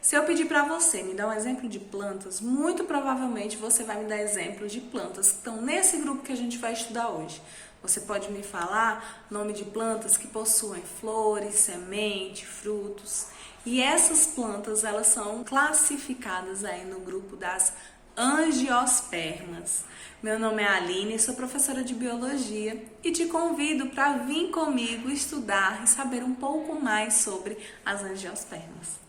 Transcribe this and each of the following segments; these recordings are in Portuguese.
Se eu pedir para você me dar um exemplo de plantas, muito provavelmente você vai me dar exemplos de plantas que estão nesse grupo que a gente vai estudar hoje. Você pode me falar nome de plantas que possuem flores, semente, frutos. E essas plantas, elas são classificadas aí no grupo das angiospermas. Meu nome é Aline, sou professora de biologia e te convido para vir comigo estudar e saber um pouco mais sobre as angiospermas.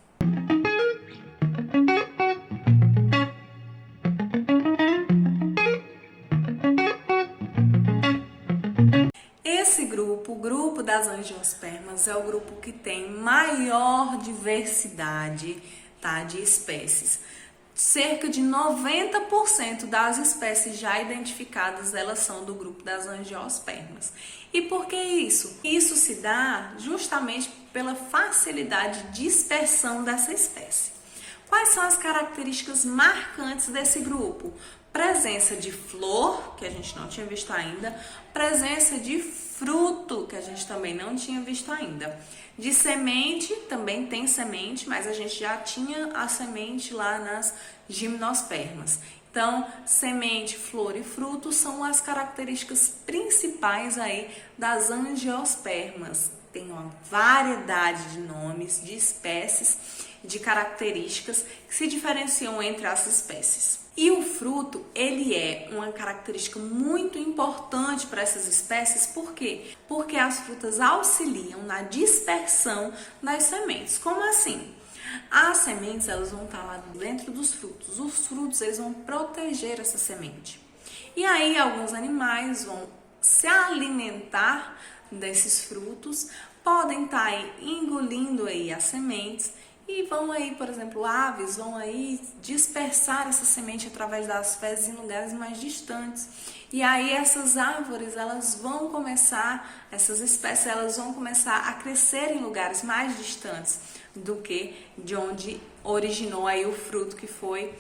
Esse grupo, o grupo das angiospermas, é o grupo que tem maior diversidade, tá, de espécies. Cerca de 90% das espécies já identificadas, elas são do grupo das angiospermas. E por que isso? Isso se dá justamente pela facilidade de dispersão dessa espécie. Quais são as características marcantes desse grupo? Presença de flor, que a gente não tinha visto ainda, presença de fruto, que a gente também não tinha visto ainda. De semente, também tem semente, mas a gente já tinha a semente lá nas gimnospermas. Então, semente, flor e fruto são as características principais aí das angiospermas. Tem uma variedade de nomes, de espécies, de características que se diferenciam entre as espécies. E o fruto, ele é uma característica muito importante para essas espécies, por quê? Porque as frutas auxiliam na dispersão das sementes. Como assim? As sementes, elas vão estar lá dentro dos frutos. Os frutos, eles vão proteger essa semente. E aí, alguns animais vão se alimentar desses frutos, podem estar aí engolindo aí as sementes e vão aí, por exemplo, aves vão aí dispersar essa semente através das fezes em lugares mais distantes. E aí essas árvores, elas vão começar, essas espécies, elas vão começar a crescer em lugares mais distantes do que de onde originou aí o fruto que foi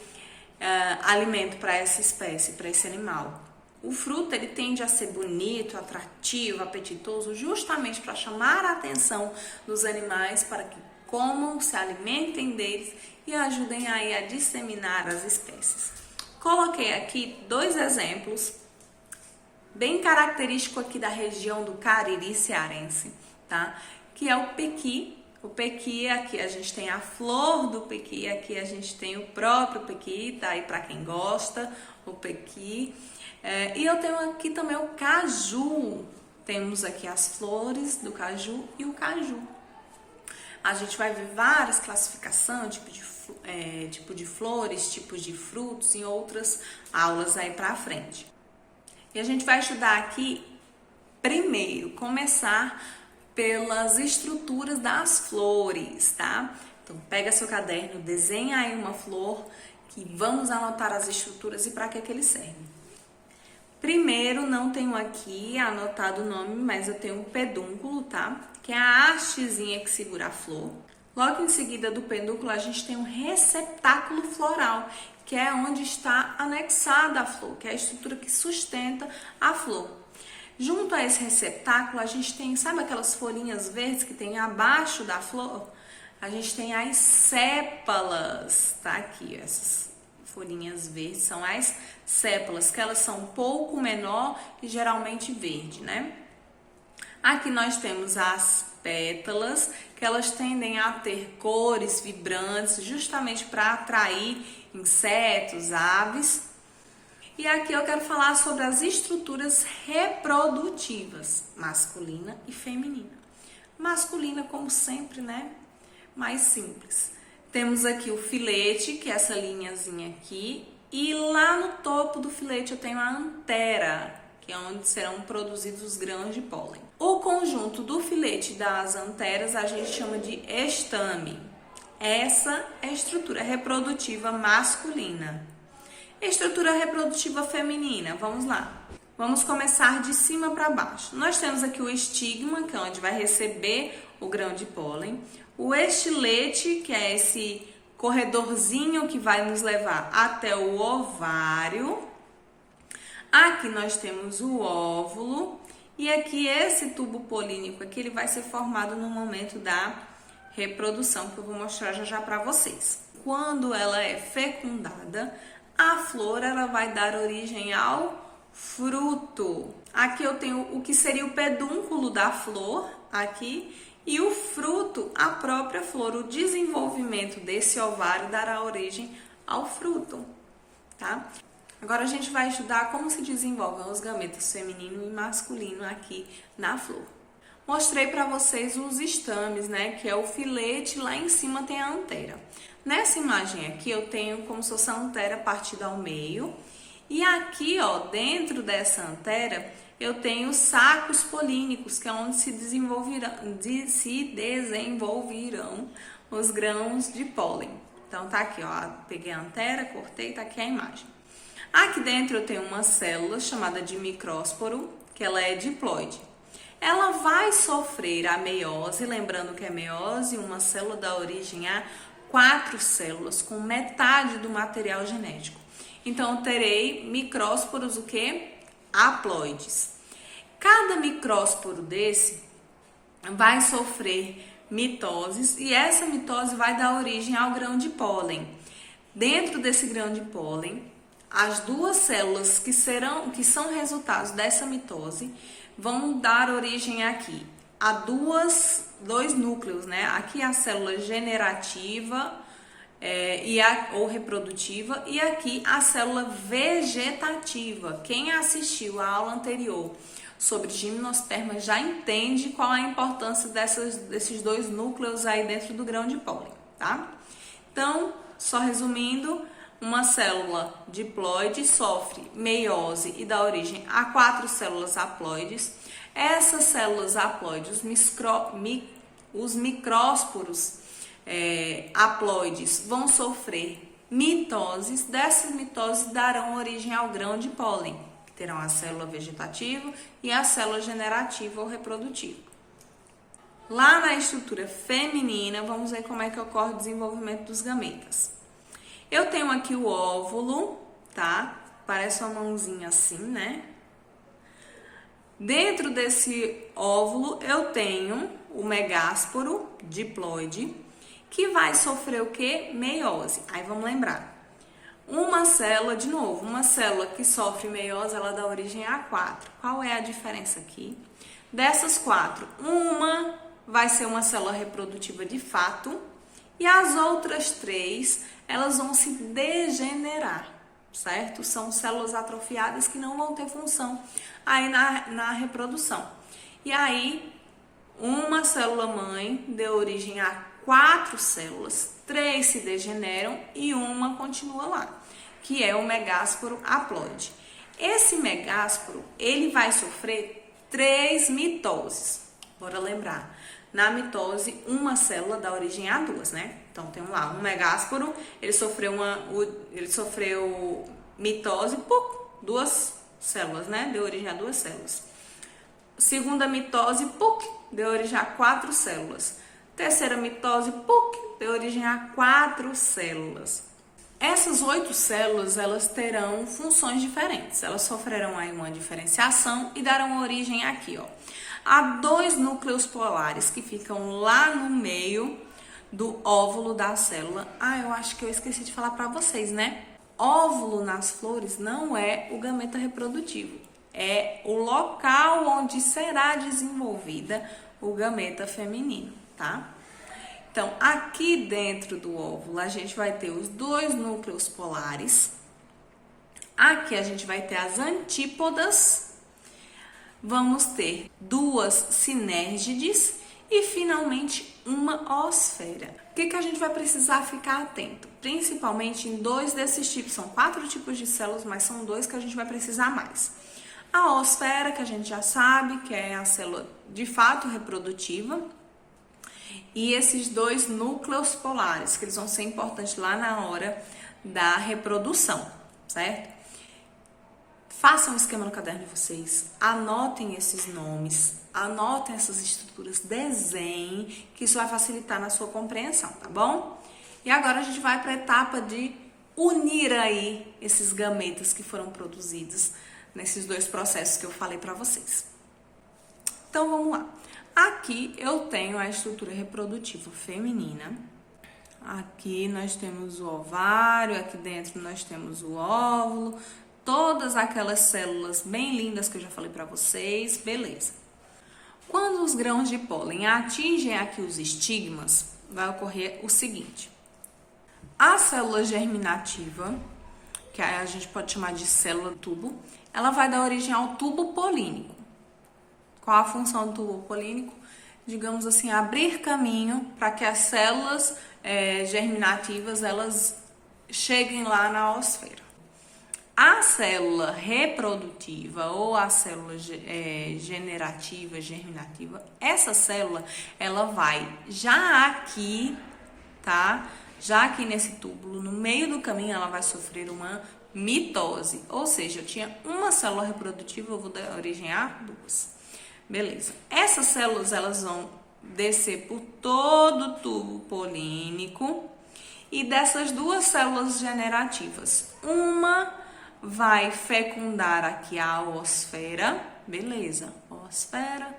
alimento para essa espécie, para esse animal. O fruto, ele tende a ser bonito, atrativo, apetitoso, justamente para chamar a atenção dos animais para que comam, se alimentem deles e ajudem aí a disseminar as espécies. Coloquei aqui dois exemplos bem característicos aqui da região do Cariri cearense, tá? Que é o pequi. O pequi, aqui a gente tem a flor do pequi, aqui a gente tem o próprio pequi, tá aí para quem gosta, o pequi. E eu tenho aqui também o caju. Temos aqui as flores do caju e o caju. A gente vai ver várias classificações, tipo de flores, tipos de frutos em outras aulas aí pra frente. E a gente vai estudar aqui, primeiro, começar pelas estruturas das flores, tá? Então, pega seu caderno, desenha aí uma flor, que vamos anotar as estruturas e para que eles servem. Primeiro, não tenho aqui anotado o nome, mas eu tenho um pedúnculo, tá? Que é a hastezinha que segura a flor. Logo em seguida do pedúnculo, a gente tem um receptáculo floral, que é onde está anexada a flor, que é a estrutura que sustenta a flor. Junto a esse receptáculo, a gente tem, sabe aquelas folhinhas verdes que tem abaixo da flor? A gente tem as sépalas, tá aqui, essas folhinhas verdes são as sépalas, que elas são um pouco menor e geralmente verde, né? Aqui nós temos as pétalas, que elas tendem a ter cores vibrantes, justamente para atrair insetos, aves. E aqui eu quero falar sobre as estruturas reprodutivas, masculina e feminina. Masculina, como sempre, né? Mais simples. Temos aqui o filete, que é essa linhazinha aqui, e lá no topo do filete eu tenho a antera, que é onde serão produzidos os grãos de pólen. O conjunto do filete das anteras a gente chama de estame. Essa é a estrutura reprodutiva masculina. Estrutura reprodutiva feminina, vamos lá. Vamos começar de cima para baixo. Nós temos aqui o estigma, que é onde vai receber o grão de pólen. O estilete, que é esse corredorzinho que vai nos levar até o ovário. Aqui nós temos o óvulo. E aqui esse tubo polínico aqui, ele vai ser formado no momento da reprodução, que eu vou mostrar já já para vocês. Quando ela é fecundada, a flor ela vai dar origem ao fruto. Aqui eu tenho o que seria o pedúnculo da flor, aqui, e o fruto, a própria flor. O desenvolvimento desse ovário dará origem ao fruto, tá? Agora a gente vai estudar como se desenvolvem os gametas feminino e masculino aqui na flor. Mostrei para vocês os estames, né, que é o filete, lá em cima tem a antera. Nessa imagem aqui eu tenho como se fosse a antera partida ao meio, e aqui, ó, dentro dessa antera eu tenho sacos polínicos, que é onde se desenvolverão os grãos de pólen. Então tá aqui, ó, peguei a antera, cortei, tá aqui a imagem. Aqui dentro eu tenho uma célula chamada de micrósporo, que ela é diploide. Ela vai sofrer a meiose, lembrando que a meiose, uma célula dá origem a 4 células, com metade do material genético. Então eu terei micrósporos, o que? Haploides. Cada micrósporo desse vai sofrer mitoses, e essa mitose vai dar origem ao grão de pólen. Dentro desse grão de pólen, as duas células que são resultados dessa mitose vão dar origem aqui a dois núcleos, né? Aqui a célula generativa ou reprodutiva, e aqui a célula vegetativa. Quem assistiu à aula anterior sobre gimnosperma já entende qual a importância desses dois núcleos aí dentro do grão de pólen, tá? Então, só resumindo, uma célula diploide sofre meiose e dá origem a 4 células haploides. Essas células haploides, os micrósporos haploides, vão sofrer mitoses. Dessas mitoses darão origem ao grão de pólen, que terão a célula vegetativa e a célula generativa ou reprodutiva. Lá na estrutura feminina, vamos ver como é que ocorre o desenvolvimento dos gametas. Eu tenho aqui o óvulo, tá? Parece uma mãozinha assim, né? Dentro desse óvulo eu tenho o megásporo diploide, que vai sofrer o quê? Meiose. Aí vamos lembrar. Uma célula, de novo, uma célula que sofre meiose, ela dá origem a 4. Qual é a diferença aqui? Dessas 4, uma vai ser uma célula reprodutiva de fato, e as outras 3, elas vão se degenerar, certo? São células atrofiadas que não vão ter função aí na reprodução. E aí, uma célula mãe deu origem a 4 células, 3 se degeneram e uma continua lá, que é o megásporo haploide. Esse megásporo, ele vai sofrer 3 mitoses. Bora lembrar. Na mitose, uma célula dá origem a 2, né? Então, tem lá um megásporo, ele sofreu mitose por 2 células, né? Deu origem a 2 células. Segunda mitose, deu origem a 4 células. Terceira mitose, deu origem a 4 células. Essas 8 células, elas terão funções diferentes. Elas sofrerão aí uma diferenciação e darão origem aqui, ó, a 2 núcleos polares que ficam lá no meio do óvulo da célula. Eu acho que eu esqueci de falar para vocês, né? Óvulo nas flores não é o gameta reprodutivo. É o local onde será desenvolvida o gameta feminino, tá? Então, aqui dentro do óvulo, a gente vai ter os 2 núcleos polares. Aqui a gente vai ter as antípodas. Vamos ter 2 sinérgides e, finalmente, uma osfera. O que a gente vai precisar ficar atento? Principalmente em 2 desses tipos. São 4 tipos de células, mas são 2 que a gente vai precisar mais. A osfera, que a gente já sabe, que é a célula de fato reprodutiva. E esses 2 núcleos polares, que eles vão ser importantes lá na hora da reprodução, certo? Façam um esquema no caderno de vocês, anotem esses nomes, anotem essas estruturas, desenhem, que isso vai facilitar na sua compreensão, tá bom? E agora a gente vai para a etapa de unir aí esses gametas que foram produzidos nesses 2 processos que eu falei para vocês. Então vamos lá. Aqui eu tenho a estrutura reprodutiva feminina. Aqui nós temos o ovário, aqui dentro nós temos o óvulo, todas aquelas células bem lindas que eu já falei para vocês, beleza. Quando os grãos de pólen atingem aqui os estigmas, vai ocorrer o seguinte. A célula germinativa, que a gente pode chamar de célula tubo, ela vai dar origem ao tubo polínico. Qual a função do tubo polínico? Digamos assim, abrir caminho para que as células germinativas elas cheguem lá na oosfera. A célula reprodutiva ou a célula generativa, germinativa, essa célula ela vai já aqui, tá? Já aqui nesse túbulo, no meio do caminho, ela vai sofrer uma mitose. Ou seja, eu tinha uma célula reprodutiva, eu vou dar origem a duas. Beleza. Essas células, elas vão descer por todo o tubo polínico. E dessas duas células generativas, uma vai fecundar aqui a oosfera. Beleza. Oosfera.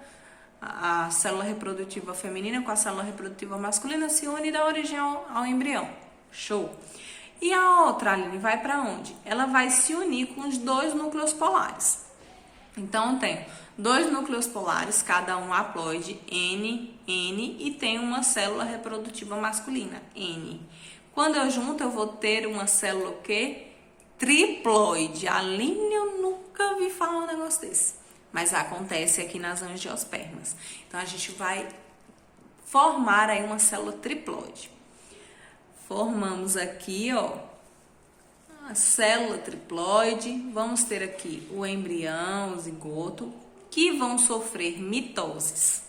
A célula reprodutiva feminina com a célula reprodutiva masculina se une e dá origem ao embrião. Show! E a outra, Aline, vai para onde? Ela vai se unir com os dois núcleos polares. Então, eu tenho dois núcleos polares, cada um haploide, N, e tem uma célula reprodutiva masculina, N. Quando eu junto, eu vou ter uma célula o quê? Triploide. Aline, eu nunca ouvi falar um negócio desse. Mas acontece aqui nas angiospermas. Então, a gente vai formar aí uma célula triploide. Formamos aqui, ó, a célula triploide. Vamos ter aqui o embrião, o zigoto, que vão sofrer mitoses.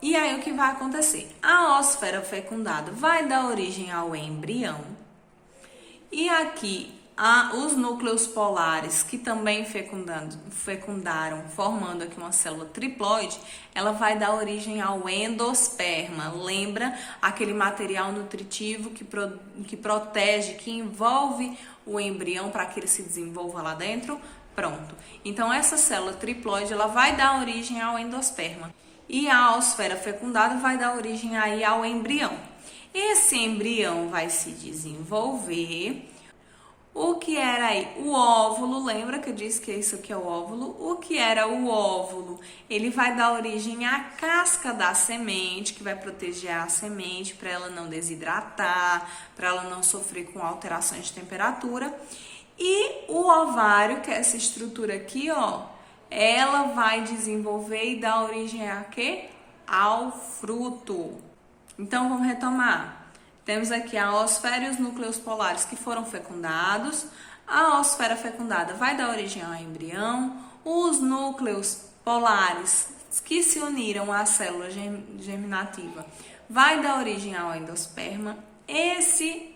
E aí, o que vai acontecer? A oosfera fecundada vai dar origem ao embrião. E aqui, os núcleos polares que também fecundaram, formando aqui uma célula triploide, ela vai dar origem ao endosperma. Lembra aquele material nutritivo que protege, que envolve o embrião para que ele se desenvolva lá dentro? Pronto. Então, essa célula triploide, ela vai dar origem ao endosperma. E a oosfera fecundada vai dar origem aí ao embrião. Esse embrião vai se desenvolver. O que era aí? O óvulo, lembra que eu disse que isso aqui é o óvulo? O que era o óvulo? Ele vai dar origem à casca da semente, que vai proteger a semente para ela não desidratar, para ela não sofrer com alterações de temperatura. E o ovário, que é essa estrutura aqui, ó, ela vai desenvolver e dar origem a quê? Ao fruto. Então, vamos retomar. Temos aqui a oosfera e os núcleos polares que foram fecundados. A oosfera fecundada vai dar origem ao embrião. Os núcleos polares que se uniram à célula germinativa vai dar origem ao endosperma. Esse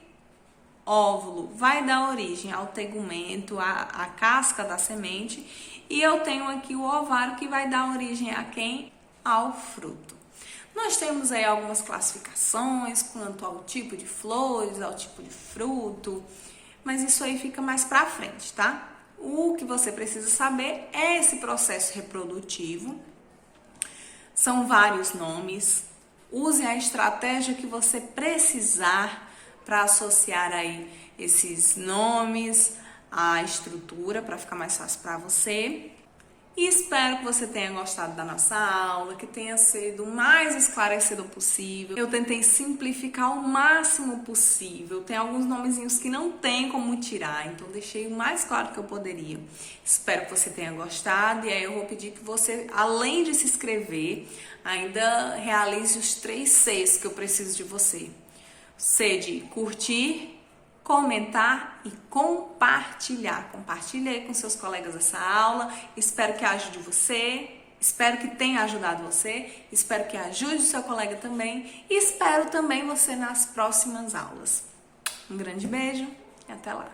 óvulo vai dar origem ao tegumento, à casca da semente. E eu tenho aqui o ovário que vai dar origem a quem? Ao fruto. Nós temos aí algumas classificações quanto ao tipo de flores, ao tipo de fruto, mas isso aí fica mais pra frente, tá? O que você precisa saber é esse processo reprodutivo. São vários nomes. Use a estratégia que você precisar para associar aí esses nomes à estrutura, para ficar mais fácil para você. E espero que você tenha gostado da nossa aula, que tenha sido o mais esclarecedor possível. Eu tentei simplificar o máximo possível. Tem alguns nomezinhos que não tem como tirar, então deixei o mais claro que eu poderia. Espero que você tenha gostado e aí eu vou pedir que você, além de se inscrever, ainda realize os 3 Cs que eu preciso de você. C de curtir, comentar e compartilhar. Compartilhe aí com seus colegas essa aula. Espero que ajude você. Espero que tenha ajudado você. Espero que ajude o seu colega também. E espero também você nas próximas aulas. Um grande beijo e até lá.